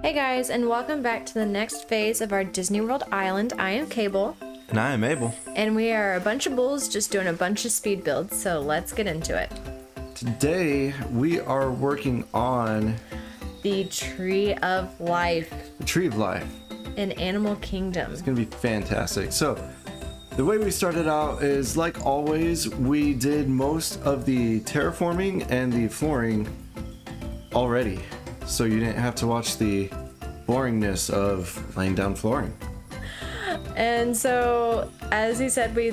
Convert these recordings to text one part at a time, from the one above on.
Hey guys, and welcome back to the next phase of our Disney World Island. I am Cable. And I am Abel. And we are a bunch of bulls just doing a bunch of speed builds, so let's get into it. Today, we are working on the Tree of Life. the Tree of Life. In Animal Kingdom. It's going to be fantastic. So, the way we started out is, like always, we did most of the terraforming and the flooring already. So you didn't have to watch the boringness of laying down flooring. And so, as he said, we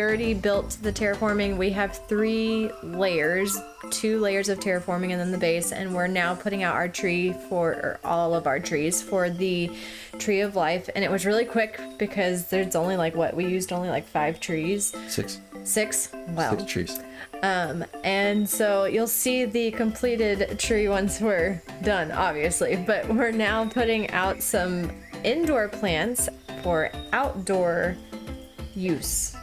already built the terraforming. We have 3 layers, 2 layers of terraforming and then the base, and we're now putting out our tree or all of our trees for the Tree of Life. And it was really quick because there's only we used only 5 trees. 6? Wow. 6 trees. And so you'll see the completed tree once we're done, obviously, but we're now putting out some indoor plants for outdoor use.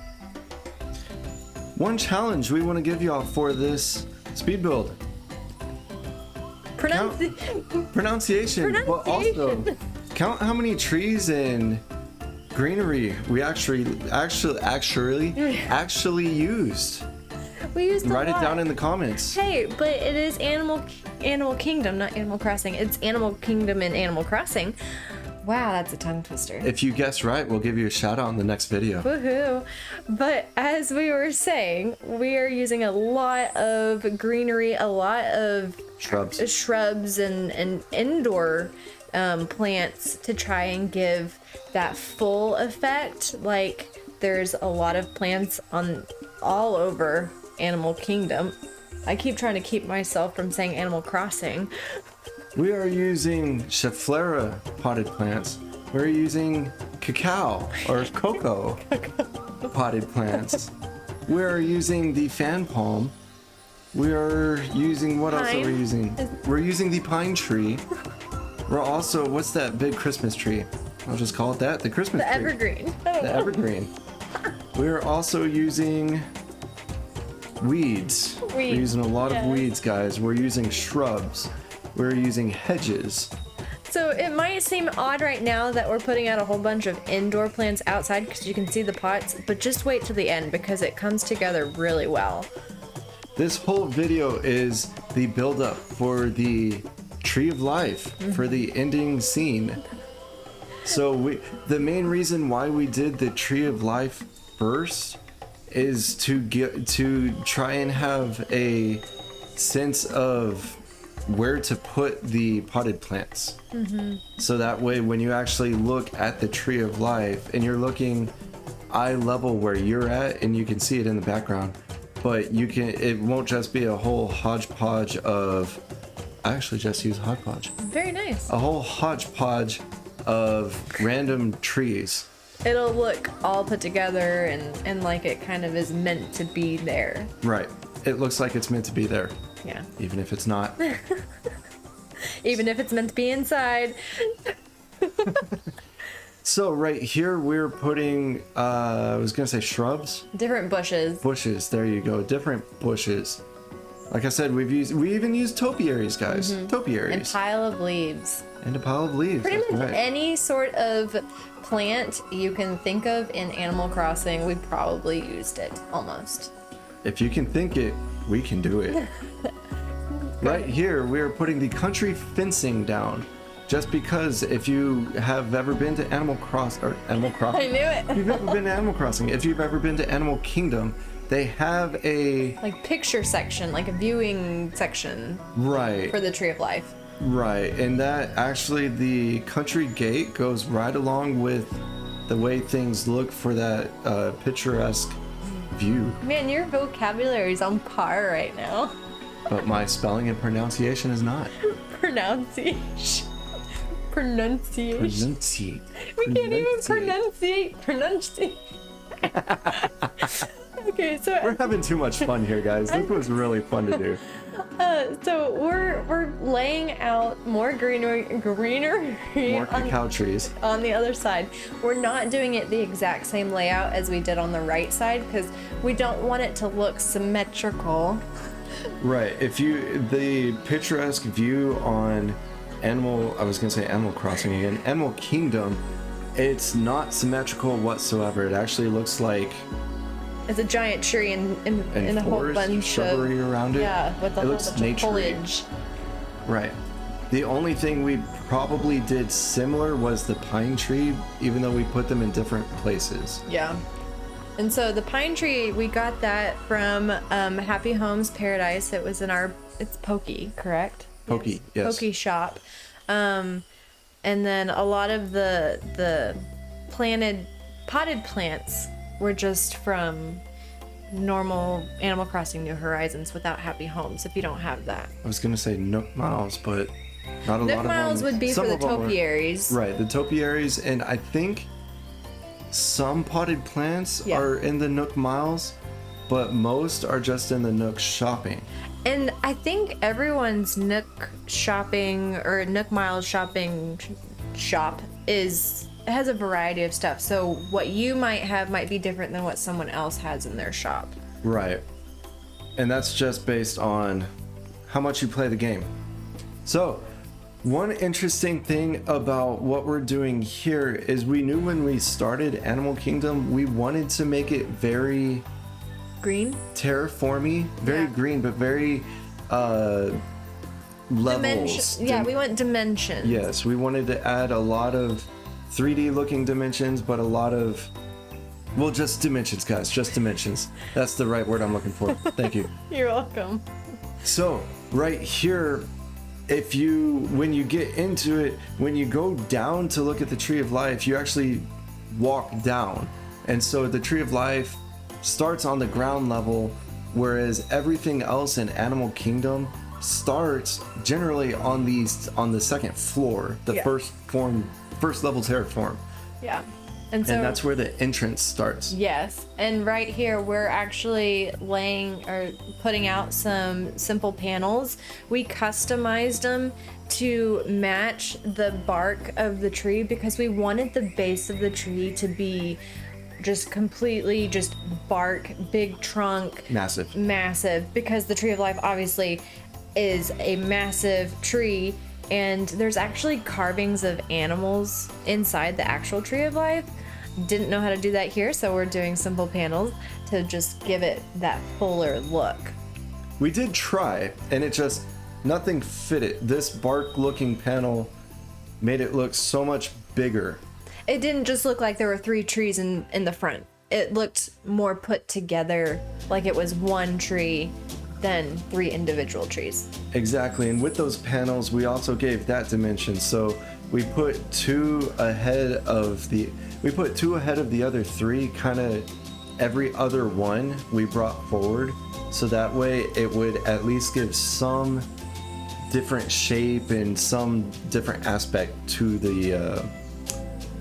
One challenge we want to give y'all for this speed build. Pronunciation, but also count how many trees and greenery we actually used. We used a Write lot. it down in the comments. Hey, but it is Animal Kingdom, not Animal Crossing. It's Animal Kingdom and Animal Crossing. Wow, that's a tongue twister. If you guess right, we'll give you a shout out in the next video. Woohoo! But as we were saying, we are using a lot of greenery, a lot of shrubs and indoor plants to try and give that full effect. Like, there's a lot of plants all over Animal Kingdom. I keep trying to keep myself from saying Animal Crossing. We are using Schefflera potted plants. We're using cacao or cocoa potted plants. We are using the fan palm. We are using, what else are we using? We're using the pine tree. We're also, what's that big Christmas tree? I'll just call it that, the Christmas tree. Evergreen. The evergreen. We're also using weeds. We're using a lot of weeds, guys. We're using shrubs. We're using hedges. So it might seem odd right now that we're putting out a whole bunch of indoor plants outside because you can see the pots, but just wait till the end because it comes together really well. This whole video is the build-up for the Tree of Life, for the ending scene. So the main reason why we did the Tree of Life first is to try and have a sense of where to put the potted plants. So that way when you actually look at the Tree of Life and you're looking eye level where you're at and you can see it in the background, but it won't just be a whole hodgepodge of, I actually just use hodgepodge. Very nice. A whole hodgepodge of random trees. It'll look all put together and like it kind of is meant to be there. Right. It looks like it's meant to be there. Yeah. Even if it's not. Even if it's meant to be inside. So right here we're putting, I was going to say shrubs. Different bushes. Bushes, there you go. Different bushes. Like I said, we even used topiaries, guys. Topiaries. And pile of leaves. And a pile of leaves. Pretty much right. any sort of plant you can think of in Animal Crossing, we probably used it, almost. If you can think it, we can do it. Right here, we're putting the country fencing down. Just because if you have ever been to Animal Crossing, I knew it. If you've ever been to Animal Crossing, if you've ever been to Animal Kingdom, they have a picture section, like a viewing section. Right. For the Tree of Life. Right, and that actually the country gate goes right along with the way things look for that picturesque view. Man, your vocabulary is on par right now. But my spelling and pronunciation is not. Pronunciation. Pronunciate. We can't even pronunciate. Okay, so we're having too much fun here, guys. This was really fun to do. So we're laying out more greenery, more cacao trees on the other side. We're not doing it the exact same layout as we did on the right side because we don't want it to look symmetrical. Right. The picturesque view on I was gonna say Animal Crossing again, Animal Kingdom, it's not symmetrical whatsoever. It actually looks like it's a giant tree and a whole bunch shrubbery around it. Yeah, with a whole bunch of foliage. Right. The only thing we probably did similar was the pine tree, even though we put them in different places. Yeah. And so the pine tree, we got that from Happy Homes Paradise. It was in it's Pokey, correct? Pokey, yes. Pokey shop. And then a lot of the potted plants were just from normal Animal Crossing New Horizons without Happy Homes, if you don't have that. I was going to say Nook Miles, but not a lot of them. Nook Miles would be for the topiaries. Right, the topiaries, and I think some potted plants are in the Nook Miles, but most are just in the Nook shopping. And I think everyone's Nook shopping or Nook Miles shopping shop has a variety of stuff. So what you might have might be different than what someone else has in their shop. Right. And that's just based on how much you play the game. So, one interesting thing about what we're doing here is we knew when we started Animal Kingdom, we wanted to make it very green, terraformy, very green, but very levels. We want dimensions. Yes, we wanted to add a lot of 3D looking dimensions, but a lot of, well, just dimensions, guys, just dimensions. That's the right word I'm looking for. Thank you. You're welcome. So right here, when you get into it, when you go down to look at the Tree of Life, you actually walk down. And so the Tree of Life starts on the ground level, whereas everything else in Animal Kingdom starts generally on the second floor, the first level terraform. Yeah. And that's where the entrance starts. Yes. And right here, we're actually putting out some simple panels. We customized them to match the bark of the tree because we wanted the base of the tree to be just completely just bark, big trunk. Massive. Because the Tree of Life obviously is a massive tree. And there's actually carvings of animals inside the actual Tree of Life. Didn't know how to do that here, so we're doing simple panels to just give it that fuller look. We did try, and nothing fit it. This bark looking panel made it look so much bigger. It didn't just look like there were 3 trees in the front. It looked more put together, like it was one tree than 3 individual trees. Exactly, and with those panels, we also gave that dimension. So we put 2 ahead of the other 3, kind of every other one we brought forward. So that way it would at least give some different shape and some different aspect to the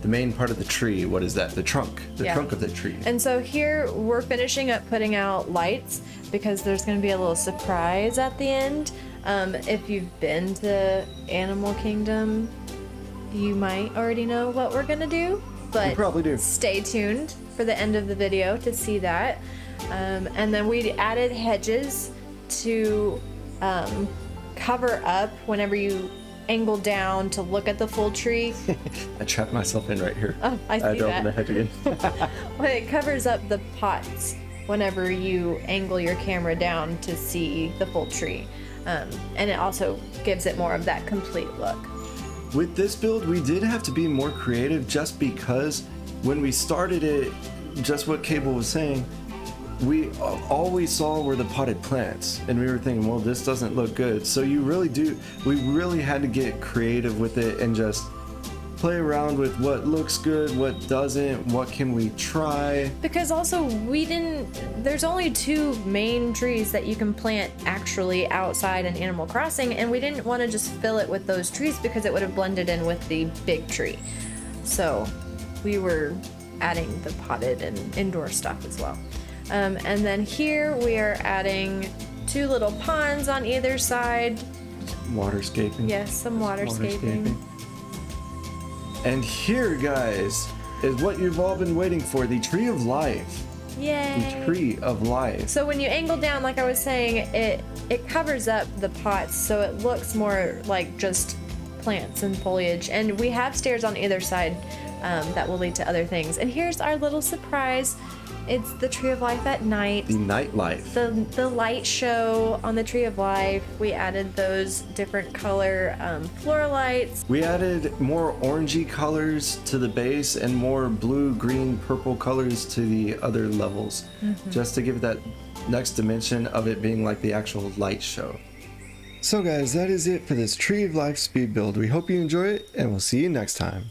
main part of the tree. What is that? The trunk. The trunk of the tree. And so here we're finishing up putting out lights because there's going to be a little surprise at the end. If you've been to Animal Kingdom, you might already know what we're going to do. But we probably do. Stay tuned for the end of the video to see that. And then we added hedges to cover up whenever you angle down to look at the full tree. I trapped myself in right here. Oh, I see that. I had to open the hedge again. Well, it covers up the pots whenever you angle your camera down to see the full tree. And it also gives it more of that complete look. With this build, we did have to be more creative just because when we started it, just what Cable was saying, all we saw were the potted plants, and we were thinking, well, this doesn't look good. So we really had to get creative with it and just play around with what looks good, what doesn't, what can we try. Because also there's only 2 main trees that you can plant actually outside in Animal Crossing, and we didn't want to just fill it with those trees because it would have blended in with the big tree. So we were adding the potted and indoor stuff as well. And then here we are adding 2 little ponds on either side. Waterscaping. Yes, some waterscaping. And here, guys, is what you've all been waiting for, the Tree of Life. Yay! The Tree of Life. So when you angle down, like I was saying, it covers up the pots, so it looks more like just plants and foliage. And we have stairs on either side that will lead to other things. And here's our little surprise. It's the Tree of Life at night. The nightlife. The light show on the Tree of Life. We added those different color floor lights. We added more orangey colors to the base and more blue, green, purple colors to the other levels, just to give it that next dimension of it being like the actual light show. So guys, that is it for this Tree of Life speed build. We hope you enjoy it, and we'll see you next time.